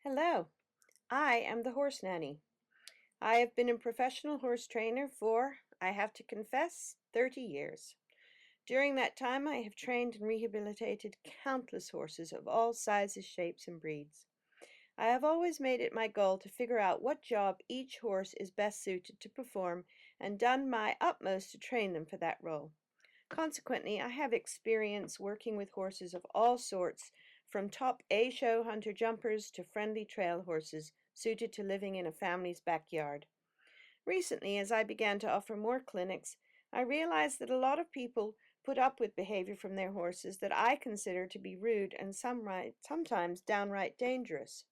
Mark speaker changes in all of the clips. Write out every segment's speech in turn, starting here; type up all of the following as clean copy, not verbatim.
Speaker 1: Hello, I am the horse nanny. I have been a professional horse trainer for, I have to confess, 30 years. During that time, I have trained and rehabilitated countless horses of all sizes, shapes, and breeds. I have always made it my goal to figure out what job each horse is best suited to perform and done my utmost to train them for that role. Consequently, I have experience working with horses of all sorts, from top A-show hunter jumpers to friendly trail horses suited to living in a family's backyard. Recently, as I began to offer more clinics, I realized that a lot of people put up with behavior from their horses that I consider to be rude and sometimes downright dangerous.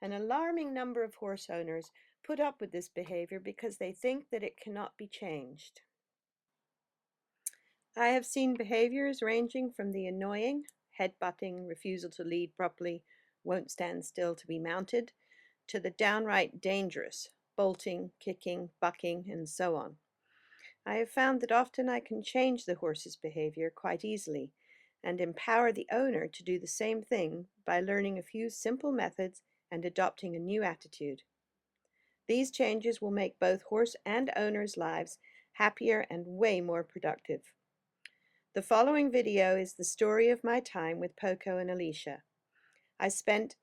Speaker 1: An alarming number of horse owners put up with this behavior because they think that it cannot be changed. I have seen behaviors ranging from the annoying, head-butting, refusal to lead properly, won't stand still to be mounted, to the downright dangerous, bolting, kicking, bucking, and so on. I have found that often I can change the horse's behavior quite easily and empower the owner to do the same thing by learning a few simple methods and adopting a new attitude. These changes will make both horse and owner's lives happier and way more productive. The following video is the story of my time with Poco and Alisha. I spent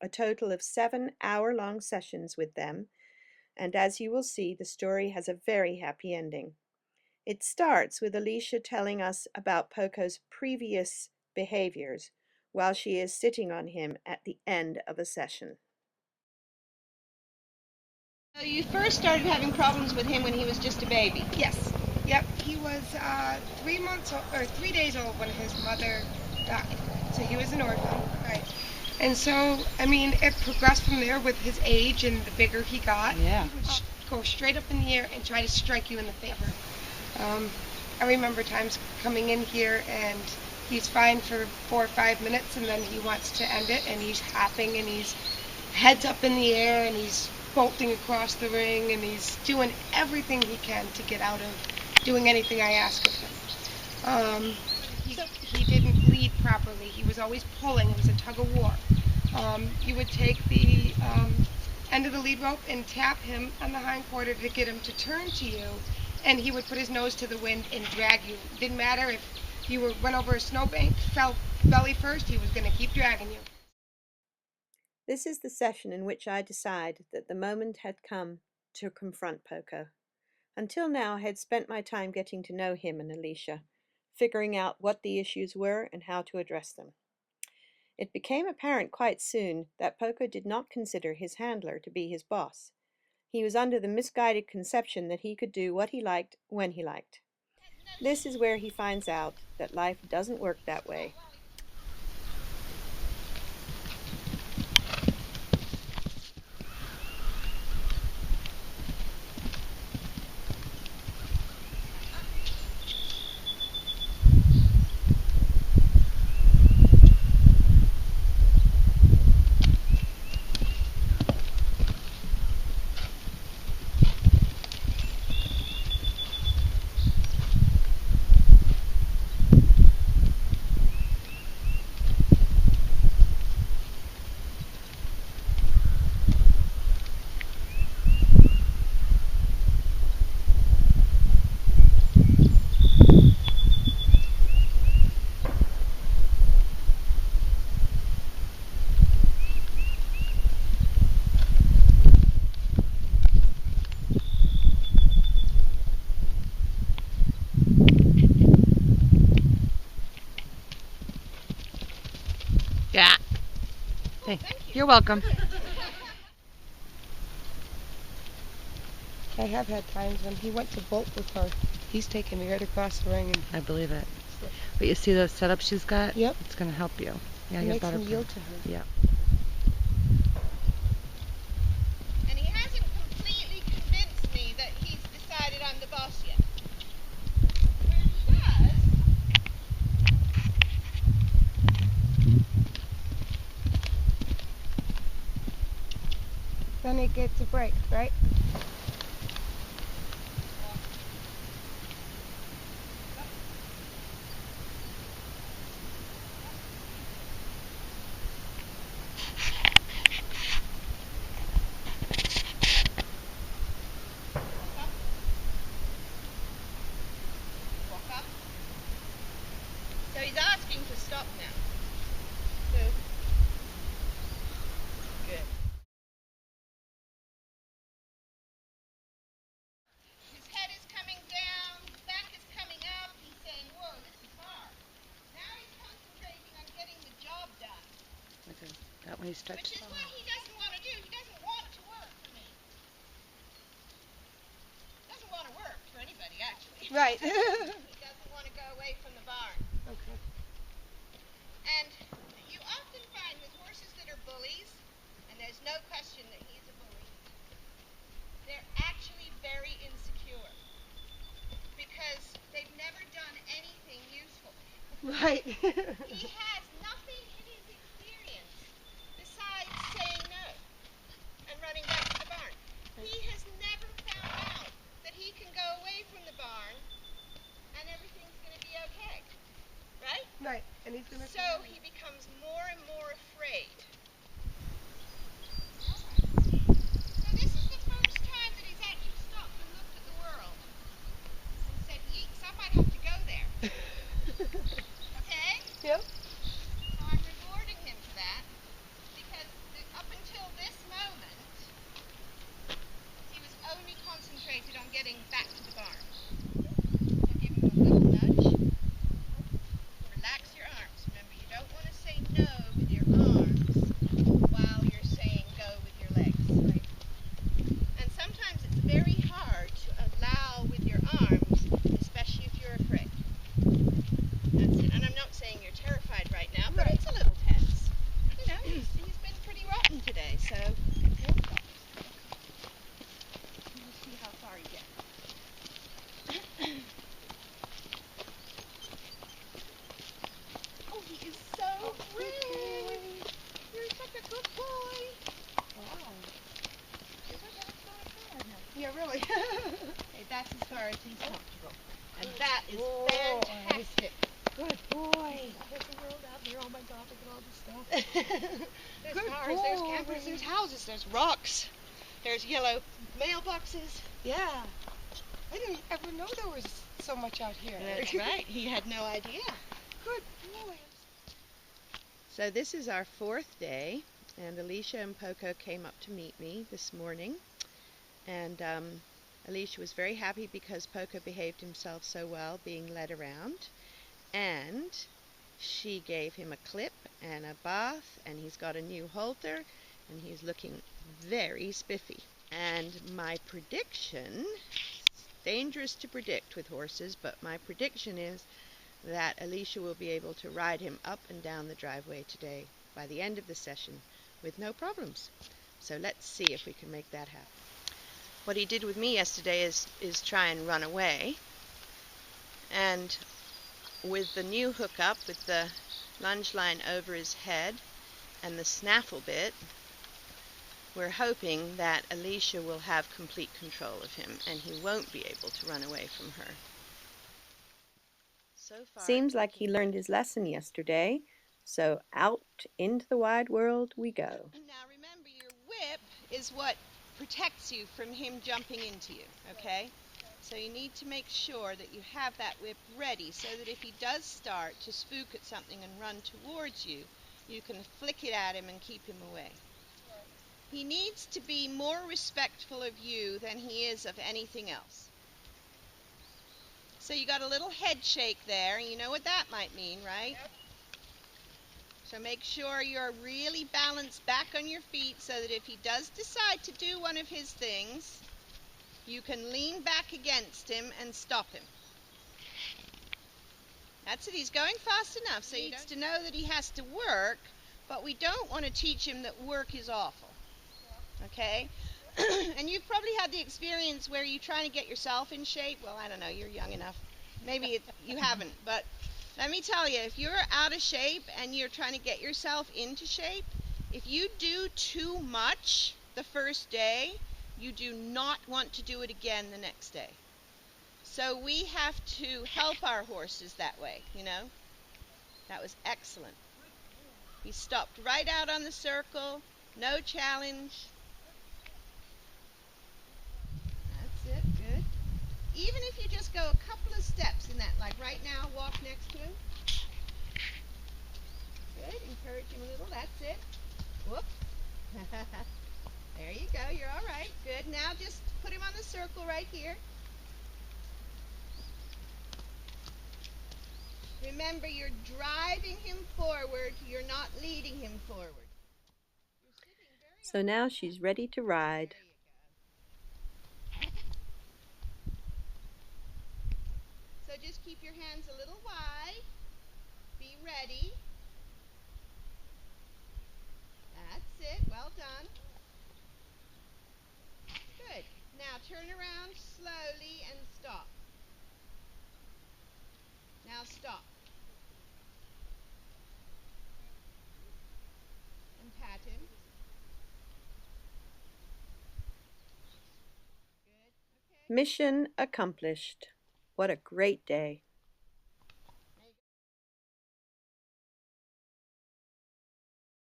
Speaker 1: a total of 7 hour-long sessions with them, and as you will see, the story has a very happy ending. It starts with Alisha telling us about Poco's previous behaviors while she is sitting on him at the end of a session.
Speaker 2: So you first started having problems with him when he was just a baby.
Speaker 3: Yes. Yep. He was 3 months or 3 days old when his mother died. So he was an orphan, right? And so, I mean, it progressed from there with his age, and the bigger he got,
Speaker 2: Yeah.
Speaker 3: he would go straight up in the air and try to strike you in the face. I remember times coming in here and he's fine for 4 or 5 minutes, and then he wants to end it, and he's hopping and he's heads up in the air and he's bolting across the ring, and he's doing everything he can to get out of doing anything I ask of him. He didn't lead properly. He was always pulling. It was a tug of war. You would take the end of the lead rope and tap him on the hind quarter to get him to turn to you, and he would put his nose to the wind and drag you. It didn't matter if you went over a snowbank, fell belly first, he was going to keep dragging you.
Speaker 1: This is the session in which I decide that the moment had come to confront Poco. Until now, I had spent my time getting to know him and Alisha, figuring out what the issues were and how to address them. It became apparent quite soon that Poco did not consider his handler to be his boss. He was under the misguided conception that he could do what he liked when he liked. This is where he finds out that life doesn't work that way.
Speaker 2: Yeah. Hey, you're welcome.
Speaker 3: I have had times when he went to bolt with her. He's taken me right across the ring. And
Speaker 2: I believe it. But you see the setup she's got?
Speaker 3: Yep.
Speaker 2: It's going to help you. Yeah,
Speaker 3: it
Speaker 2: you're
Speaker 3: makes
Speaker 2: better.
Speaker 3: him yield to her.
Speaker 2: Yeah. And he hasn't completely convinced me that he's decided I'm the boss yet. When he does,
Speaker 3: Then it gets a break, right? Okay. That one he's
Speaker 2: Which
Speaker 3: touched.
Speaker 2: is what he doesn't want to do. He doesn't want to work for me. Doesn't want to work for anybody, actually.
Speaker 3: Right.
Speaker 2: He doesn't want to go away from the barn.
Speaker 3: Okay.
Speaker 2: And you often find with horses that are bullies, and there's no question that he's a bully, they're actually very insecure because they've never done anything useful.
Speaker 3: Right.
Speaker 2: He has nothing in his experience besides saying no and running back to the barn. He has never found out that he can go away from the barn and everything's going to be okay. Right?
Speaker 3: Right. And he's gonna.
Speaker 2: So he becomes more and more afraid. So this is the first time that he's actually stopped and looked at the world and said, yeeks, I might have to go there. Okay?
Speaker 3: Yep.
Speaker 2: So I'm rewarding him for that because up until this moment, he was only concentrated on getting back to the barn. So give him a little nudge. Relax your arms. Remember, you don't want to say no with your arms while you're saying go with your legs. Right? And sometimes it's very hard to allow with your arms, especially if you're afraid. That's it. And I'm not saying you're terrified right now, but it's a little tense. You know, he's been pretty rotten today, so we'll see how far he gets. Oh, he is so brave. You're such a good boy.
Speaker 3: Wow.
Speaker 2: You're such a good boy.
Speaker 3: Yeah, really.
Speaker 2: Okay, that's as far as he's comfortable. And that is
Speaker 3: Boy.
Speaker 2: fantastic.
Speaker 3: Good boy. There's the world out there. Oh my God, look at all this stuff.
Speaker 2: There's
Speaker 3: Good
Speaker 2: cars, there's
Speaker 3: boy.
Speaker 2: campers, there's houses, there's rocks, there's yellow mailboxes.
Speaker 3: Yeah. I didn't ever know there was so much out here.
Speaker 2: That's right. He had no idea.
Speaker 3: Good boy.
Speaker 1: So this is our fourth day, and Alisha and Poco came up to meet me this morning. And Alisha was very happy because Poco behaved himself so well being led around. And she gave him a clip and a bath, and he's got a new halter, and he's looking very spiffy. And my prediction, it's dangerous to predict with horses, but my prediction is that Alisha will be able to ride him up and down the driveway today by the end of the session with no problems. So let's see if we can make that happen. What he did with me yesterday is try and run away. And with the new hookup, with the lunge line over his head and the snaffle bit, we're hoping that Alisha will have complete control of him and he won't be able to run away from her. So far,
Speaker 4: Seems like he learned his lesson yesterday, so out into the wide world we go.
Speaker 2: Now remember, your whip is what protects you from him jumping into you, okay? So you need to make sure that you have that whip ready so that if he does start to spook at something and run towards you, you can flick it at him and keep him away. He needs to be more respectful of you than he is of anything else. So you got a little head shake there, and you know what that might mean, right? Yep. So make sure you're really balanced back on your feet so that if he does decide to do one of his things, you can lean back against him and stop him. That's it. He's going fast enough, so he needs to know that he has to work, but we don't want to teach him that work is awful. Okay? And you've probably had the experience where you're trying to get yourself in shape. Well, I don't know, you're young enough. Maybe you haven't, but let me tell you, if you're out of shape and you're trying to get yourself into shape, if you do too much the first day, you do not want to do it again the next day. So we have to help our horses that way, you know. That was excellent. He stopped right out on the circle, no challenge. That's it, good. Even if you just go a couple of steps in that, like right now, walk next to him. Good, encourage him a little, that's it. Whoop. There you go, you're all right. Good, now just put him on the circle right here. Remember, you're driving him forward. You're not leading him forward.
Speaker 1: So now she's ready to ride.
Speaker 2: So just keep your hands a little wide. Be ready. That's it. Well done. Good. Now turn around slowly and stop. Now stop. And pat him. Good. Okay.
Speaker 1: Mission accomplished. What a great day.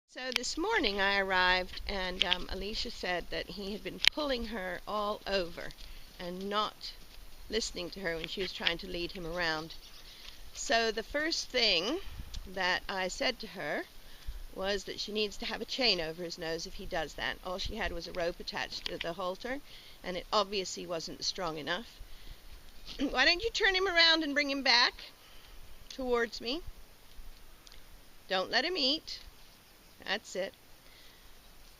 Speaker 2: So this morning I arrived and Alisha said that he had been pulling her all over and not listening to her when she was trying to lead him around. So the first thing that I said to her was that she needs to have a chain over his nose if he does that. All she had was a rope attached to the halter, and it obviously wasn't strong enough. Why don't you turn him around and bring him back towards me? Don't let him eat. That's it.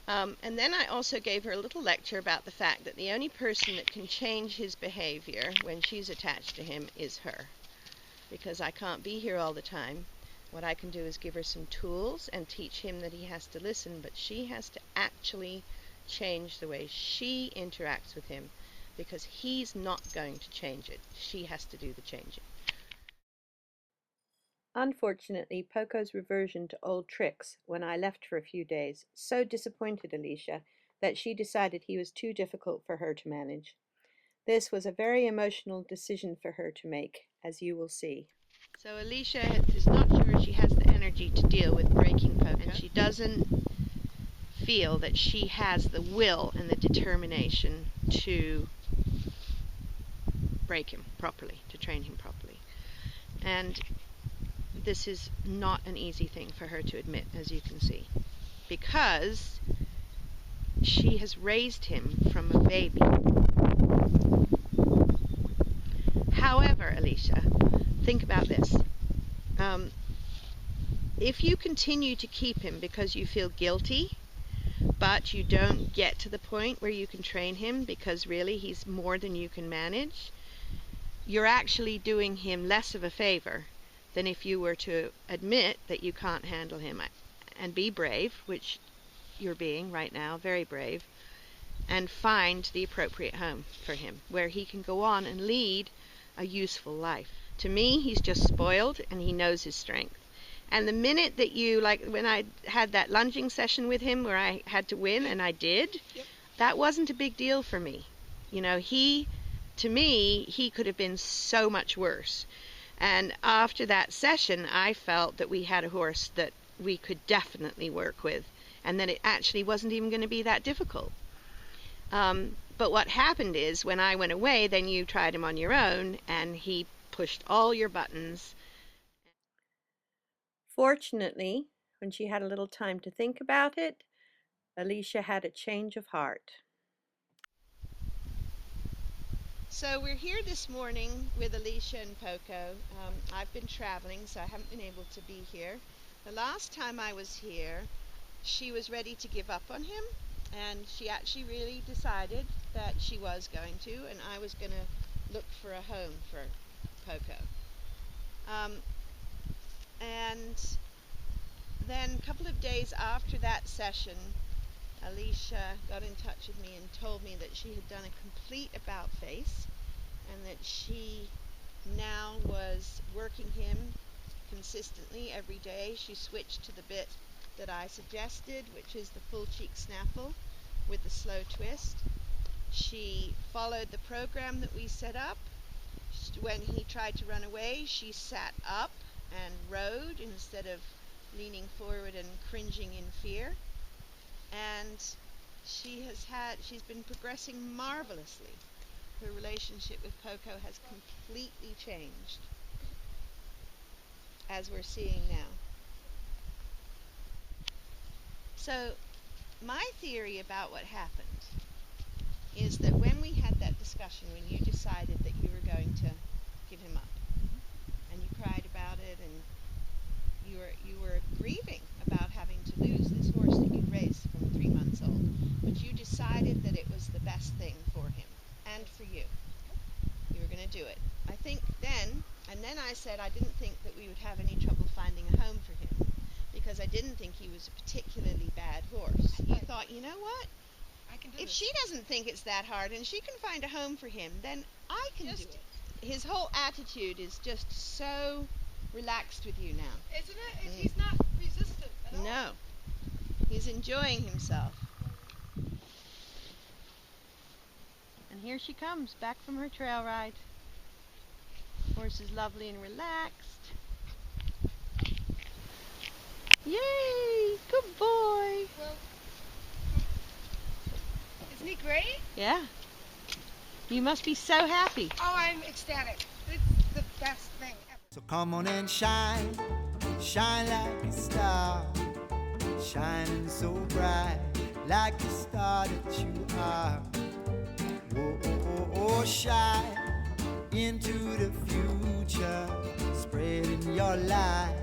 Speaker 2: And then I also gave her a little lecture about the fact that the only person that can change his behavior when she's attached to him is her. Because I can't be here all the time. What I can do is give her some tools and teach him that he has to listen, but she has to actually change the way she interacts with him, because he's not going to change it. She has to do the changing.
Speaker 1: Unfortunately, Poco's reversion to old tricks when I left for a few days so disappointed Alisha that she decided he was too difficult for her to manage. This was a very emotional decision for her to make, as you will see.
Speaker 2: So Alisha is not sure she has the energy to deal with breaking Poco, and she doesn't feel that she has the will and the determination to break him properly, to train him properly. And this is not an easy thing for her to admit, as you can see, because she has raised him from a baby. However, Alisha, think about this. If you continue to keep him because you feel guilty, but you don't get to the point where you can train him because really he's more than you can manage, you're actually doing him less of a favor than if you were to admit that you can't handle him and be brave, which you're being right now, very brave, and find the appropriate home for him where he can go on and lead a useful life. To me, he's just spoiled and he knows his strength. And the minute that you, like when I had that lunging session with him where I had to win, and I did, that wasn't a big deal for me. You know, to me, he could have been so much worse. And after that session, I felt that we had a horse that we could definitely work with, and that it actually wasn't even going to be that difficult. But what happened is, when I went away, then you tried him on your own, and he pushed all your buttons.
Speaker 1: Fortunately, when she had a little time to think about it, Alisha had a change of heart.
Speaker 2: So we're here this morning with Alisha and Poco. I've been traveling, so I haven't been able to be here. The last time I was here, she was ready to give up on him, and she actually really decided that she was going to, and I was going to look for a home for Poco. And then a couple of days after that session, Alisha got in touch with me and told me that she had done a complete about-face, and that she now was working him consistently every day. She switched to the bit that I suggested, which is the full cheek snaffle with the slow twist. She followed the program that we set up. When he tried to run away, she sat up and rode instead of leaning forward and cringing in fear. And she's been progressing marvelously. Her relationship with Poco has completely changed, as we're seeing now. So my theory about what happened is that when we had that discussion, when you decided that you were going to give him up, and you cried about about it, and you were grieving about having to lose this horse that you'd raised from 3 months old. But you decided that it was the best thing for him and for you. You were going to do it. I think then, and then I said I didn't think that we would have any trouble finding a home for him, because I didn't think he was a particularly bad horse. You thought, you know what?
Speaker 3: I can do
Speaker 2: If
Speaker 3: this.
Speaker 2: she doesn't think it's that hard and she can find a home for him, then I can do it. His whole attitude is just so relaxed with you now.
Speaker 3: Isn't it? He's not resistant at all.
Speaker 2: No. He's enjoying himself. And here she comes, back from her trail ride. Horse is lovely and relaxed. Yay! Good boy!
Speaker 3: Well, isn't he great?
Speaker 2: Yeah. You must be so happy.
Speaker 3: Oh, I'm ecstatic. It's the best thing ever.
Speaker 5: So come on and shine, shine like a star, shining so bright, like the star that you are. Oh, oh, oh, oh, shine into the future, spreading your light